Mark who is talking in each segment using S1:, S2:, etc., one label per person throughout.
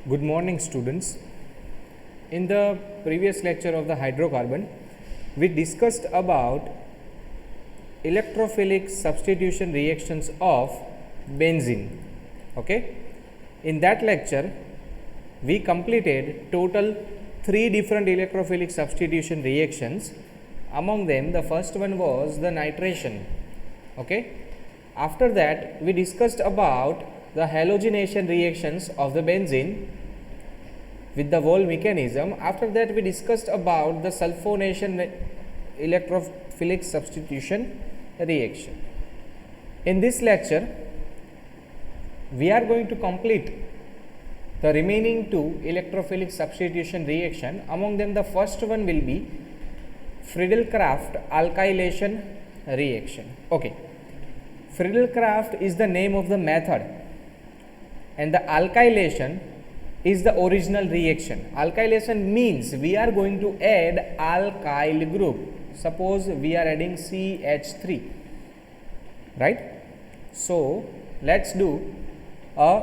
S1: Good morning, students. In the previous lecture of the hydrocarbon, we discussed about electrophilic substitution reactions of benzene. Okay. In that lecture, we completed total 3 different electrophilic substitution reactions. Among them, the first one was the nitration. Okay. After that, we discussed about the halogenation reactions of the benzene with the whole mechanism. After that, we discussed about the sulfonation electrophilic substitution reaction. In this lecture, we are going to complete the remaining 2 electrophilic substitution reaction. Among them, the first one will be Friedel-Crafts alkylation reaction. Okay. Friedel-Crafts is the name of the method, and the alkylation is the original reaction. Alkylation means we are going to add alkyl group. Suppose we are adding CH3, right? So let's do a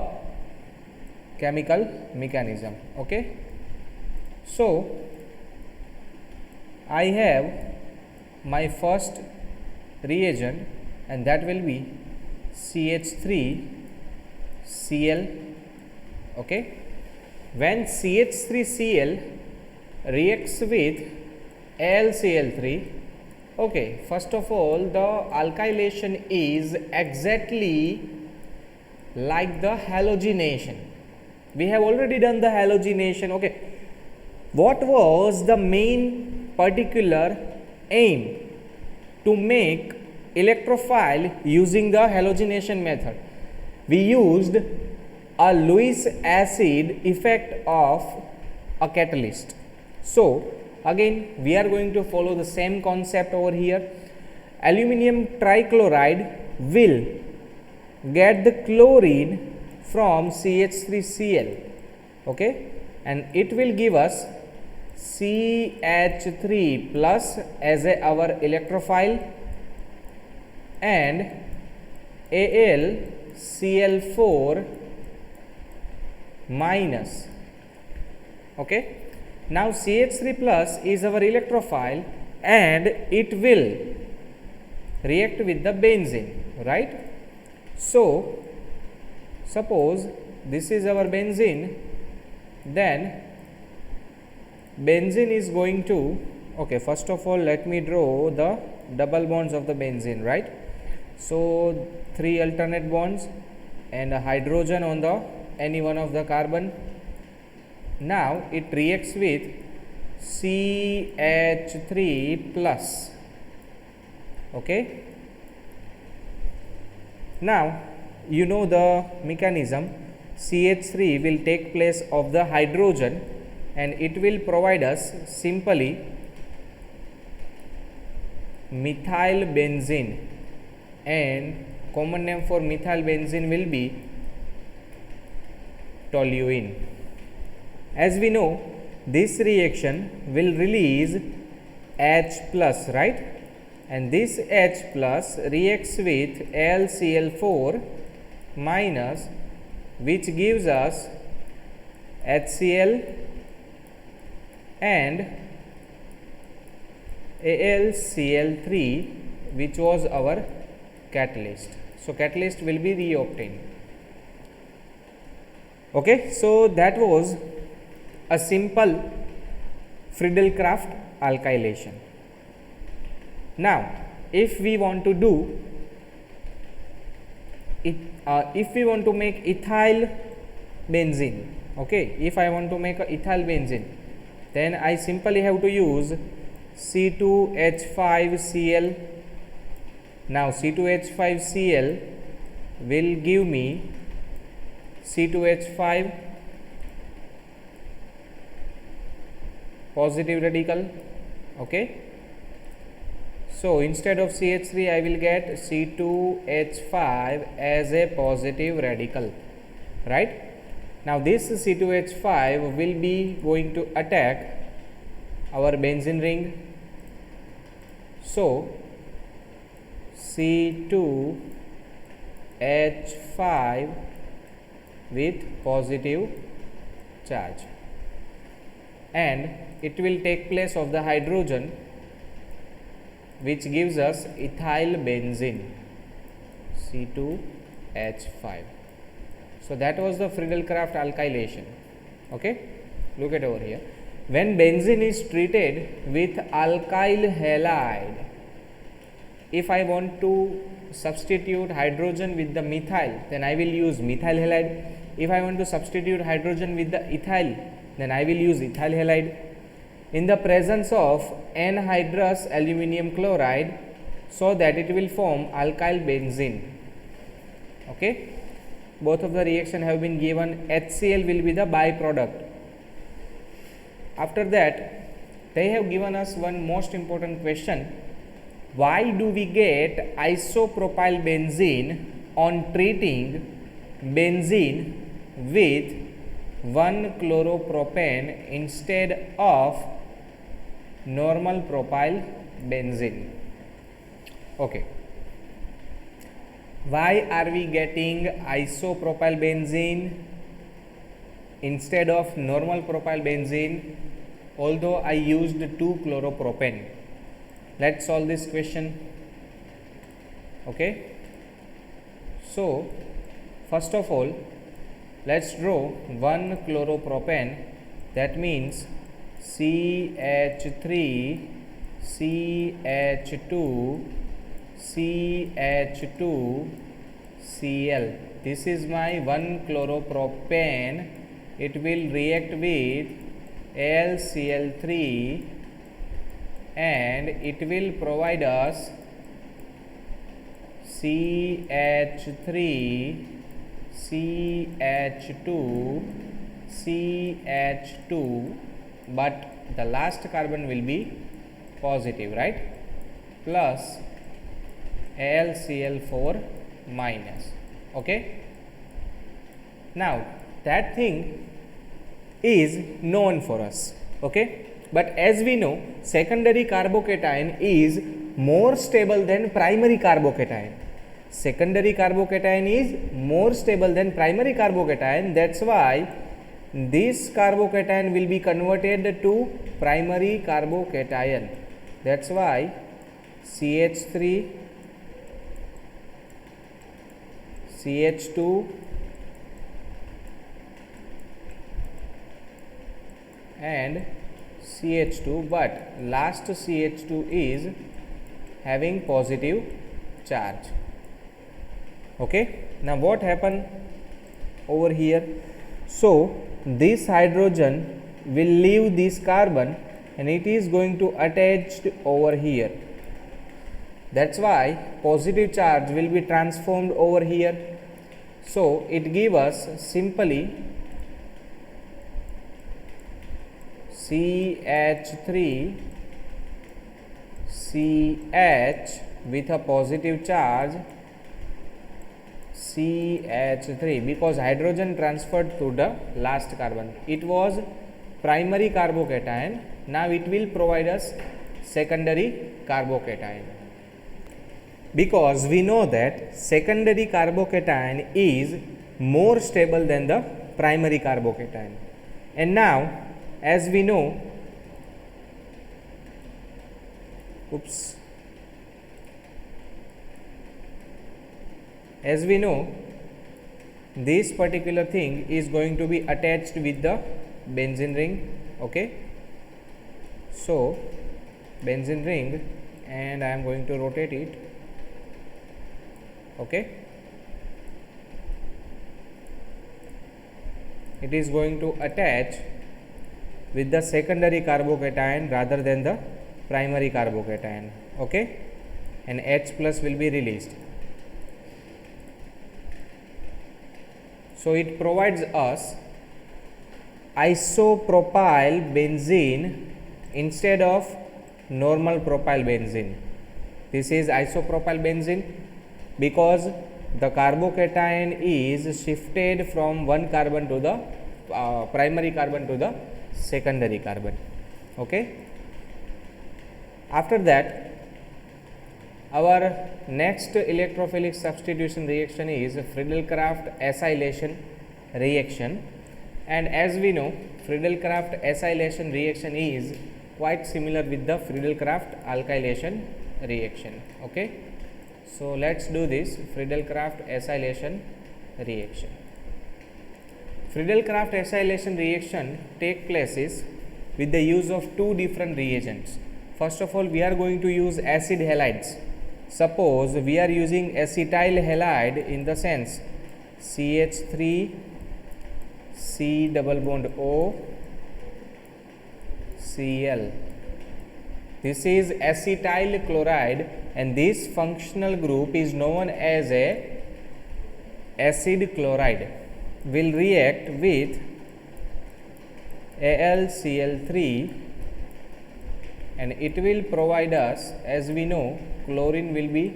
S1: chemical mechanism. Okay. So I have my first reagent, and that will be CH3Cl. Okay. When CH3Cl reacts with AlCl3, okay, first of all, the alkylation is exactly like the halogenation. We have already done the halogenation. Okay. What was the main particular aim? To make electrophile using the halogenation method. We used a Lewis acid effect of a catalyst. So again, we are going to follow the same concept over here. Aluminium trichloride will get the chlorine from CH3Cl, okay, and it will give us CH3 plus as our electrophile and AlCl4 minus. Okay. Now CH3 plus is our electrophile and it will react with the benzene, right? So suppose this is our benzene, then benzene is going to, okay, first of all let me draw the double bonds of the benzene, right? So 3 alternate bonds and a hydrogen on the any one of the carbon. Now it reacts with CH3 plus. Okay. Now you know the mechanism. CH3 will take place of the hydrogen and it will provide us simply methyl benzene, and common name for methyl benzene will be toluene. As we know, this reaction will release H plus, right? And this H plus reacts with AlCl4 minus, which gives us HCl and AlCl3, which was our catalyst. So catalyst will be reobtained. Okay, so that was a simple Friedel-Crafts alkylation. Now, if we want to do it, if we want to make ethyl benzene, okay, if I want to make a ethyl benzene, then I simply have to use C2H5Cl. Now C2H5Cl will give me C2H5 positive radical. Okay. So instead of CH3 I will get C2H5 as a positive radical, right? Now this C2H5 will be going to attack our benzene ring. So C2H5 with positive charge, and it will take place of the hydrogen, which gives us ethyl benzene C2H5. So that was the Friedel-Crafts alkylation. Okay, look at over here. When benzene is treated with alkyl halide, if I want to substitute hydrogen with the methyl, then I will use methyl halide. If I want to substitute hydrogen with the ethyl, then I will use ethyl halide. In the presence of anhydrous aluminum chloride, so that it will form alkyl benzene. Okay, both of the reaction have been given. HCl will be the byproduct. After that, they have given us one most important question. Why do we get isopropyl benzene on treating benzene with 1-chloropropane instead of normal propyl benzene? Okay. Why are we getting isopropyl benzene instead of normal propyl benzene, although I used 2-chloropropane? Let's solve this question. Okay. So, first of all, let's draw 1-chloropropane. That means CH3, CH2, CH2, Cl. This is my 1-chloropropane. It will react with AlCl3 and it will provide us CH3, CH2, CH2, but the last carbon will be positive, right? Plus AlCl4 minus. Okay. Now that thing is known for us. Okay. But as we know, secondary carbocation is more stable than primary carbocation. Secondary carbocation is more stable than primary carbocation. That's why this carbocation will be converted to primary carbocation. That's why CH3, CH2 and CH2, but last CH2 is having positive charge. Okay. Now what happened over here? So this hydrogen will leave this carbon and it is going to attach over here. That's why positive charge will be transformed over here. So it gives us simply CH3 CH with a positive charge CH3, because hydrogen transferred to the last carbon. It was primary carbocation. Now it will provide us secondary carbocation, because we know that secondary carbocation is more stable than the primary carbocation. And now, as we know, as we know, this particular thing is going to be attached with the benzene ring. Okay. So benzene ring, and I am going to rotate it. Okay. It is going to attach with the secondary carbocation rather than the primary carbocation. Okay. And H plus will be released. So it provides us isopropyl benzene instead of normal propyl benzene. This is isopropyl benzene because the carbocation is shifted from one carbon to the primary carbon to the secondary carbon. Okay. After that, our next electrophilic substitution reaction is Friedel-Crafts acylation reaction, And as we know, Friedel-Crafts acylation reaction is quite similar with the Friedel-Crafts alkylation reaction. Okay, so let's do this Friedel-Crafts acylation reaction. Friedel-Crafts acylation reaction take places with the use of two different reagents. First of all, we are going to use acid halides. Suppose we are using acetyl halide in the sense CH3 C double bond O Cl. This is acetyl chloride, and this functional group is known as a acid chloride. Will react with AlCl3, and it will provide us, as we know, chlorine will be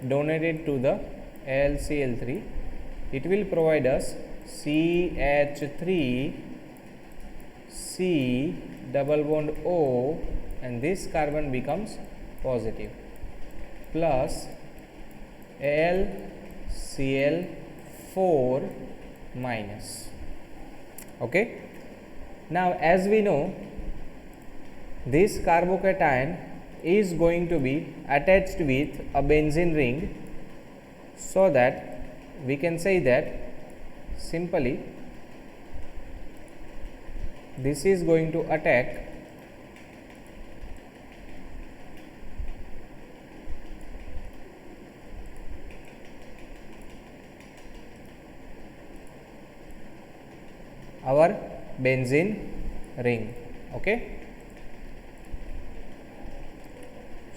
S1: donated to the AlCl3. It will provide us CH3 C double bond O, and this carbon becomes positive, plus AlCl4 minus. Okay. Now, as we know, this carbocation is going to be attached with a benzene ring, so that we can say that simply this is going to attack our benzene ring. Okay.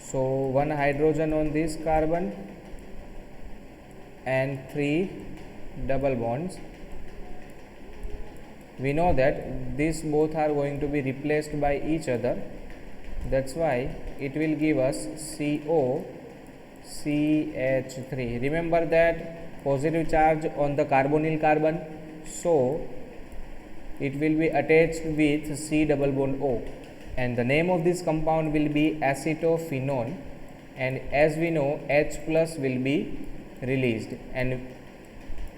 S1: So, one hydrogen on this carbon and 3 double bonds. We know that these both are going to be replaced by each other. That's why it will give us CO CH3. Remember that positive charge on the carbonyl carbon, so it will be attached with C double bond O, and the name of this compound will be acetophenone, and as we know, H plus will be released, and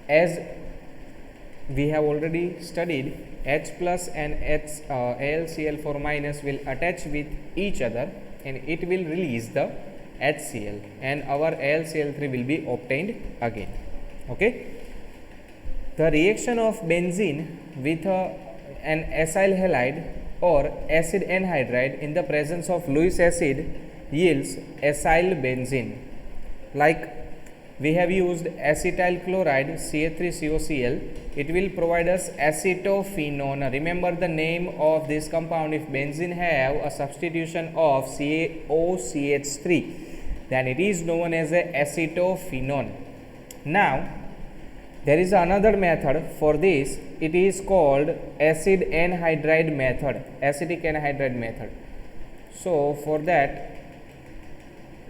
S1: as we have already studied, H plus and AlCl4 minus will attach with each other, and it will release the HCl, and our AlCl3 will be obtained again. Okay. The reaction of benzene with an acyl halide or acid anhydride in the presence of Lewis acid yields acyl benzene. Like we have used acetyl chloride CH3COCl, it will provide us acetophenone. Remember the name of this compound. If benzene have a substitution of COCH3, then it is known as a acetophenone. Now, there is another method for this. It is called acid anhydride method, acetic anhydride method. So, for that,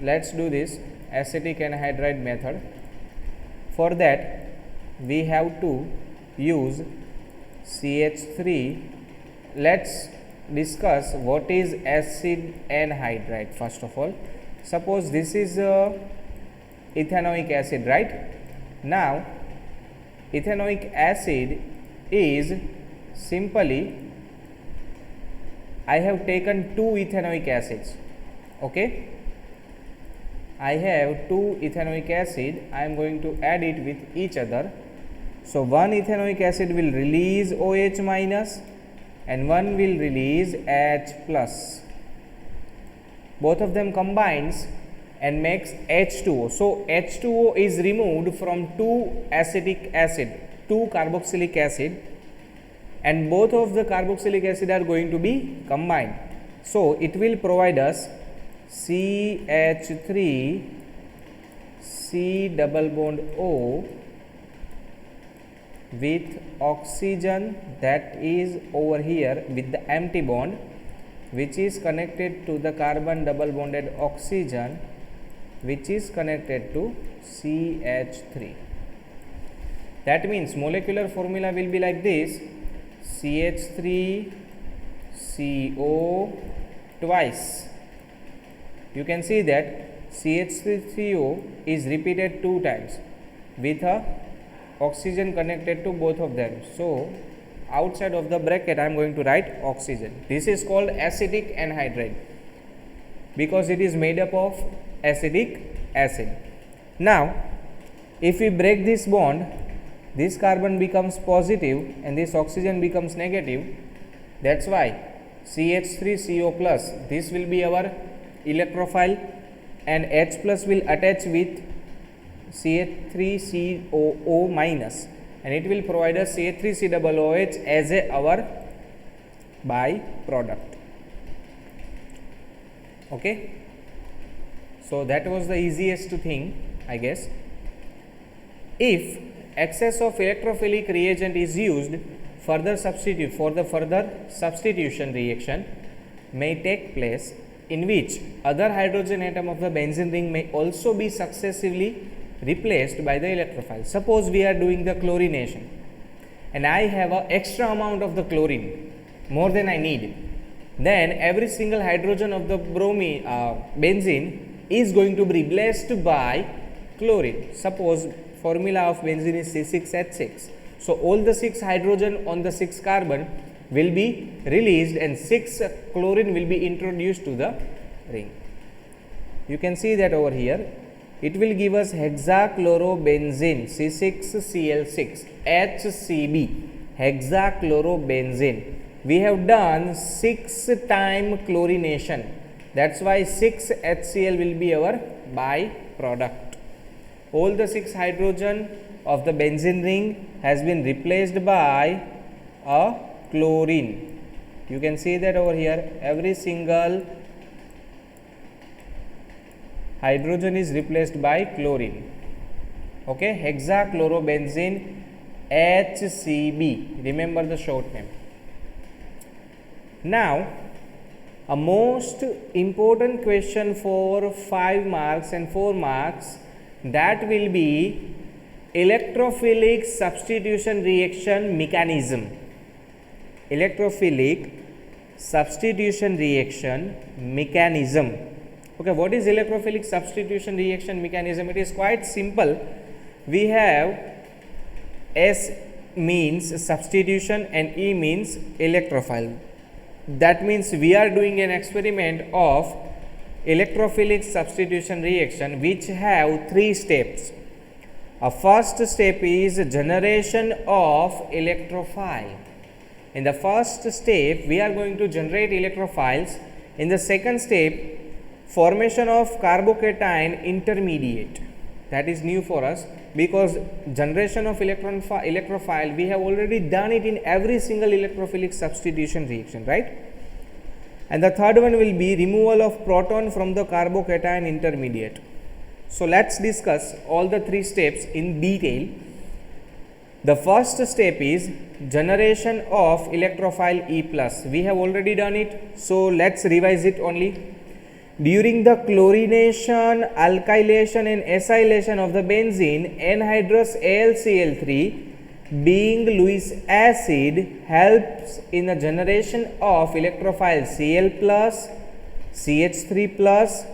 S1: let's do this acetic anhydride method. For that, we have to use CH3. Let's discuss what is acid anhydride first of all. Suppose this is ethanoic acid, right? Now, ethanoic acid is simply, I have taken two ethanoic acids. Okay, I have two ethanoic acid. I am going to add it with each other. So, one ethanoic acid will release OH minus and one will release H plus. Both of them combines and makes H2O. So, H2O is removed from two acetic acid, two carboxylic acid, and both of the carboxylic acid are going to be combined. So, it will provide us CH3 C double bond O with oxygen that is over here with the empty bond, which is connected to the carbon double bonded oxygen, which is connected to CH3. That means molecular formula will be like this: CH3CO twice. You can see that CH3CO is repeated two times with a oxygen connected to both of them. So, Outside of the bracket, I am going to write oxygen. This is called acetic anhydride because it is made up of acetic acid. Now, if we break this bond, this carbon becomes positive and this oxygen becomes negative. That's why CH3CO plus, this will be our electrophile, and H plus will attach with CH3COO minus, and it will provide us CH3COOH as our byproduct. Okay, so that was the easiest thing, I guess. If excess of electrophilic reagent is used, further substitution reaction may take place, in which other hydrogen atom of the benzene ring may also be successively replaced by the electrophile. Suppose we are doing the chlorination and I have an extra amount of the chlorine, more than I need, then every single hydrogen of the benzene is going to be replaced by chlorine. Suppose formula of benzene is C6H6. So all the 6 hydrogen on the 6 carbon will be released and 6 chlorine will be introduced to the ring. You can see that over here. It will give us hexachlorobenzene C6Cl6 HCB, hexachlorobenzene. We have done 6 time chlorination. That's why 6 HCl will be our byproduct. All the 6 hydrogen of the benzene ring has been replaced by a chlorine. You can see that over here, every single hydrogen is replaced by chlorine. Okay, hexachlorobenzene HCB, remember the short name. Now, a most important question for 5 marks and 4 marks, that will be electrophilic substitution reaction mechanism. Electrophilic substitution reaction mechanism. Okay, what is electrophilic substitution reaction mechanism? It is quite simple. We have S means substitution and E means electrophile. That means we are doing an experiment of electrophilic substitution reaction which have 3 steps. A first step is generation of electrophile. In the first step, we are going to generate electrophiles. In the second step, formation of carbocation intermediate. That is new for us because generation of electrophile, we have already done it in every single electrophilic substitution reaction, right? And the third one will be removal of proton from the carbocation intermediate. So let's discuss all the 3 steps in detail. The first step is generation of electrophile E plus. We have already done it, so let's revise it only. During the chlorination, alkylation and acylation of the benzene, anhydrous AlCl3 being Lewis acid helps in the generation of electrophile Cl plus, CH3 plus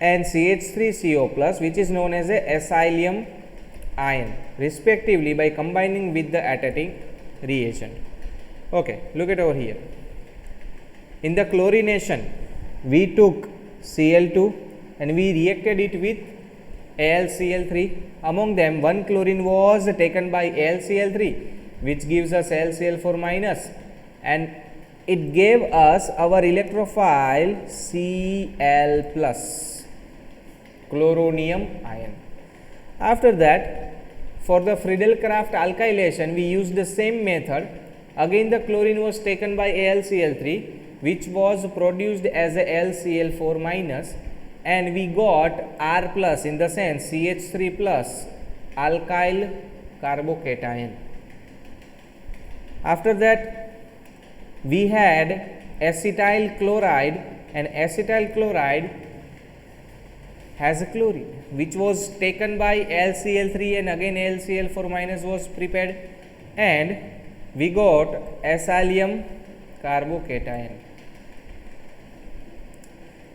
S1: and CH3CO plus, which is known as a acylium ion, respectively, by combining with the atatic reagent. Okay, look at over here. In the chlorination, we took Cl2 and we reacted it with AlCl3. Among them, 1 chlorine was taken by AlCl3, which gives us AlCl4 minus, and it gave us our electrophile Cl plus, chloronium ion. After that, for the Friedel-Crafts alkylation, we used the same method. Again, the chlorine was taken by AlCl3, which was produced as a AlCl4 minus, and we got R plus, in the sense CH3 plus, alkyl carbocation. After that, we had acetyl chloride, and acetyl chloride has a chlorine which was taken by AlCl3 and again AlCl4 minus was prepared, and we got acylium carbocation.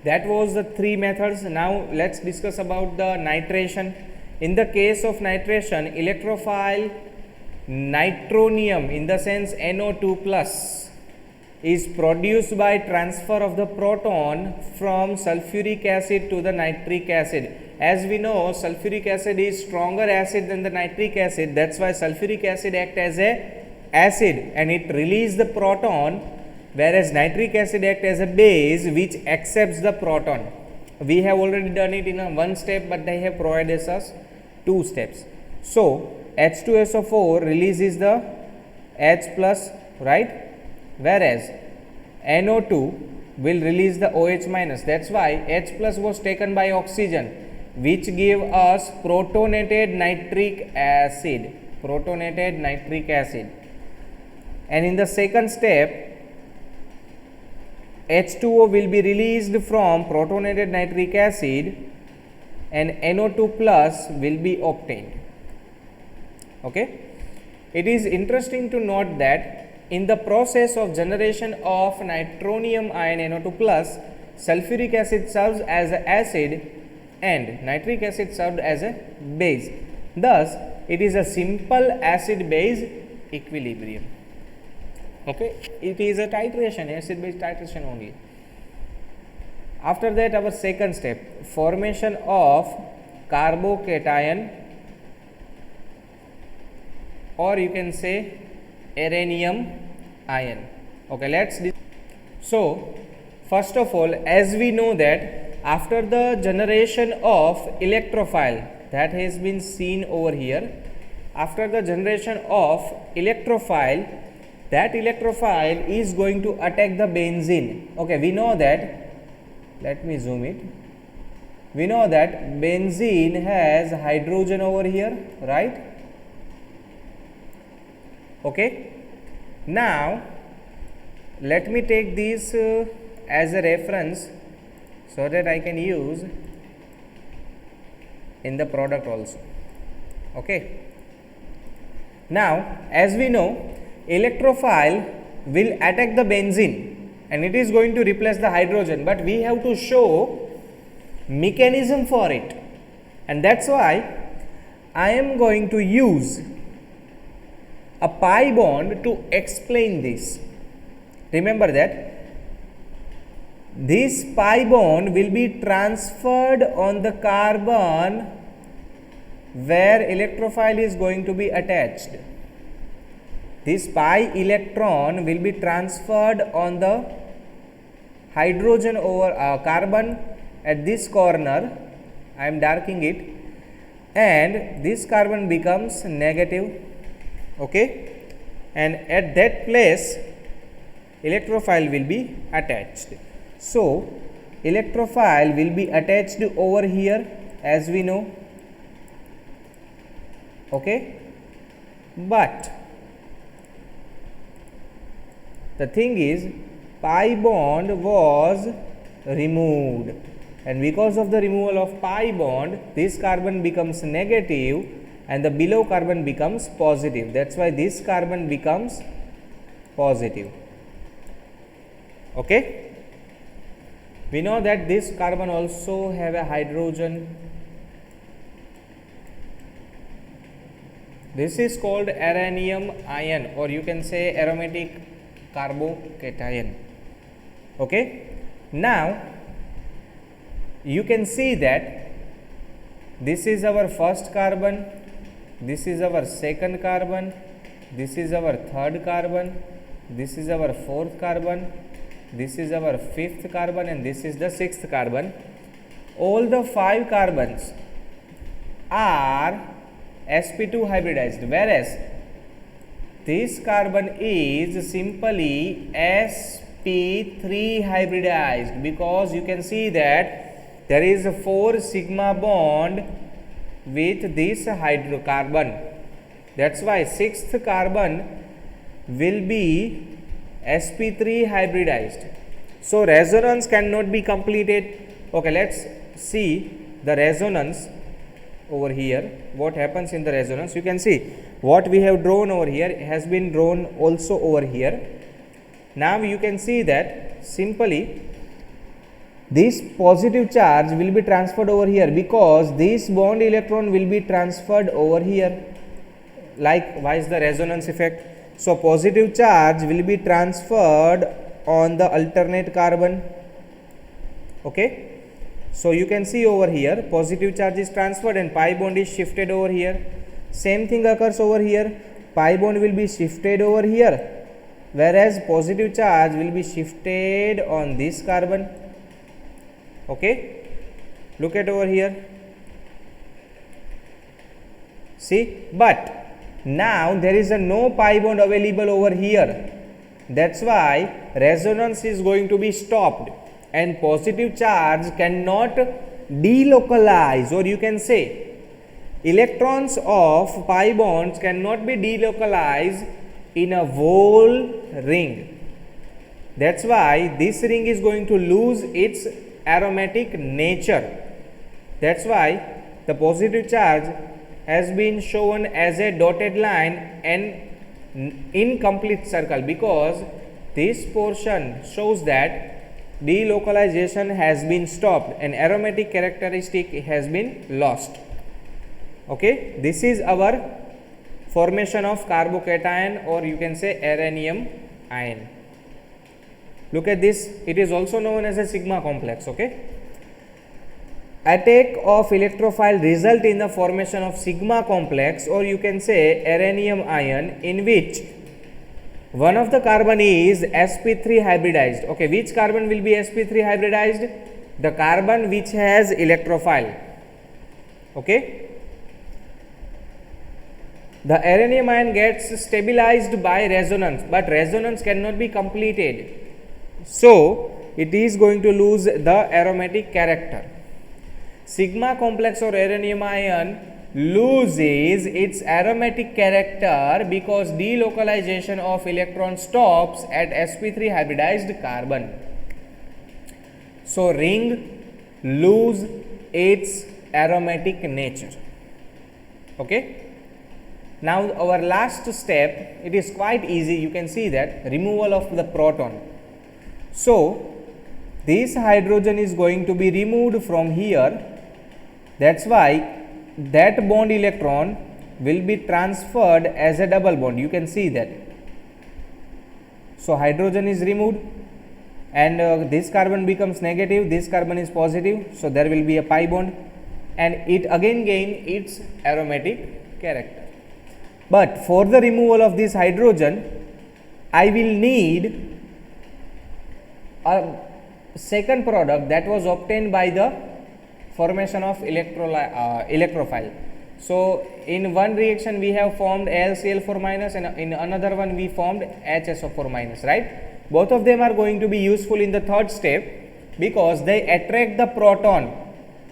S1: That was the 3 methods. Now let's discuss about the nitration. In the case of nitration, electrophile nitronium, in the sense NO2 plus, is produced by transfer of the proton from sulfuric acid to the nitric acid. As we know, sulfuric acid is stronger acid than the nitric acid. That's why sulfuric acid act as a acid and it release the proton, whereas nitric acid act as a base which accepts the proton. We have already done it in a one step, but they have provided us two steps. So H2SO4 releases the H plus, right? Whereas NO2 will release the OH minus. That's why H plus was taken by oxygen, which gave us protonated nitric acid. Protonated nitric acid. And in the second step, H2O will be released from protonated nitric acid and NO2 plus will be obtained. Okay. It is interesting to note that in the process of generation of nitronium ion NO2 plus, sulfuric acid serves as an acid and nitric acid served as a base. Thus, it is a simple acid base equilibrium. Okay, it is a titration, acid base titration only. After that, our second step, formation of carbocation, or you can say uranium ion. Okay, let's so first of all, as we know that after the generation of electrophile, that has been seen over here, after the generation of electrophile, that electrophile is going to attack the benzene. Okay, we know that, let me zoom it, we know that benzene has hydrogen over here, right? Okay. Now let me take this as a reference so that I can use in the product also. Okay. Now, as we know, electrophile will attack the benzene and it is going to replace the hydrogen, but we have to show mechanism for it, and that's why I am going to use a pi bond to explain this. Remember that this pi bond will be transferred on the carbon where electrophile is going to be attached. This pi electron will be transferred on the hydrogen over carbon at this corner. I am darkening it, and this carbon becomes negative. Okay, and at that place electrophile will be attached. So electrophile will be attached over here, as we know. Okay, but the thing is, pi bond was removed, and because of the removal of pi bond, this carbon becomes negative and the below carbon becomes positive. That's why this carbon becomes positive. Okay, we know that this carbon also have a hydrogen. This is called uranium ion, or you can say aromatic carbocation. Okay, now you can see that this is our first carbon, this is our second carbon, this is our third carbon, this is our fourth carbon, this is our fifth carbon, and this is the sixth carbon. All the 5 carbons are sp2 hybridized, whereas this carbon is simply sp3 hybridized, because you can see that there is a 4 sigma bond with this hydrocarbon. That's why 6th carbon will be sp3 hybridized. So resonance cannot be completed. Okay, let's see the resonance over here. What happens in the resonance? You can see what we have drawn over here has been drawn also over here. Now you can see that simply this positive charge will be transferred over here, because this bond electron will be transferred over here. Likewise, the resonance effect. So positive charge will be transferred on the alternate carbon. Okay. So you can see over here, positive charge is transferred and pi bond is shifted over here. Same thing occurs over here. Pi bond will be shifted over here, whereas positive charge will be shifted on this carbon. Okay. Look at over here. See, but now there is a no pi bond available over here. That's why resonance is going to be stopped and positive charge cannot delocalize, or you can say electrons of pi bonds cannot be delocalized in a whole ring. That's why this ring is going to lose its aromatic nature. That's why the positive charge has been shown as a dotted line and incomplete circle, because this portion shows that delocalization has been stopped and aromatic characteristic has been lost. Okay, this is our formation of carbocation, or you can say uranium ion. Look at this, it is also known as a sigma complex. Okay, attack of electrophile result in the formation of sigma complex, or you can say uranium ion, in which one of the carbon is sp3 hybridized. Okay, which carbon will be sp3 hybridized? The carbon which has electrophile. Okay, the uranium ion gets stabilized by resonance, but resonance cannot be completed, so it is going to lose the aromatic character. Sigma complex or uranium ion loses its aromatic character because delocalization of electron stops at sp3 hybridized carbon. So ring lose its aromatic nature. Okay. Now our last step, it is quite easy. You can see that removal of the proton. So this hydrogen is going to be removed from here. That's why that bond electron will be transferred as a double bond. You can see that. So hydrogen is removed and this carbon becomes negative, this carbon is positive, so there will be a pi bond and it again gain its aromatic character. But for the removal of this hydrogen, I will need a second product that was obtained by the formation of electrophile. So in one reaction we have formed AlCl4 minus and in another one we formed HSO4 minus, right? Both of them are going to be useful in the third step because they attract the proton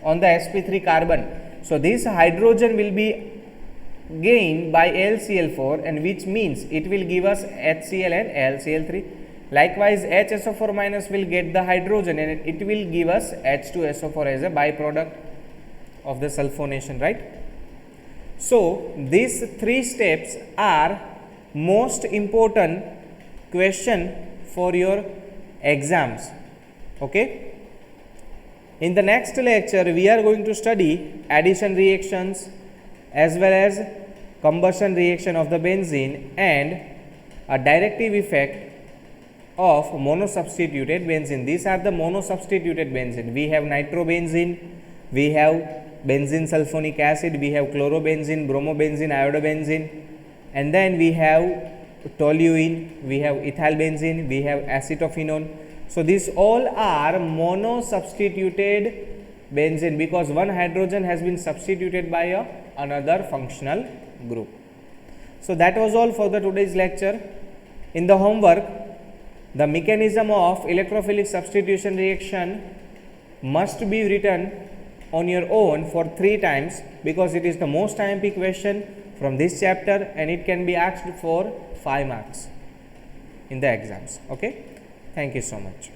S1: on the sp3 carbon. So this hydrogen will be gained by AlCl4, and which means it will give us HCl and AlCl3. Likewise, HSO4 minus will get the hydrogen and it will give us H2SO4 as a byproduct of the sulfonation, right? So these three steps are most important question for your exams. Okay. In the next lecture, we are going to study addition reactions as well as combustion reaction of the benzene and a directive effect of monosubstituted benzene. These are the monosubstituted benzene. We have nitrobenzene, we have benzene sulfonic acid, we have chlorobenzene, bromobenzene, iodobenzene, and then we have toluene, we have ethyl benzene, we have acetophenone. So these all are monosubstituted benzene because one hydrogen has been substituted by another functional group. So that was all for the today's lecture. In the homework, the mechanism of electrophilic substitution reaction must be written on your own for 3 times because it is the most IMP question from this chapter and it can be asked for 5 marks in the exams. Okay, thank you so much.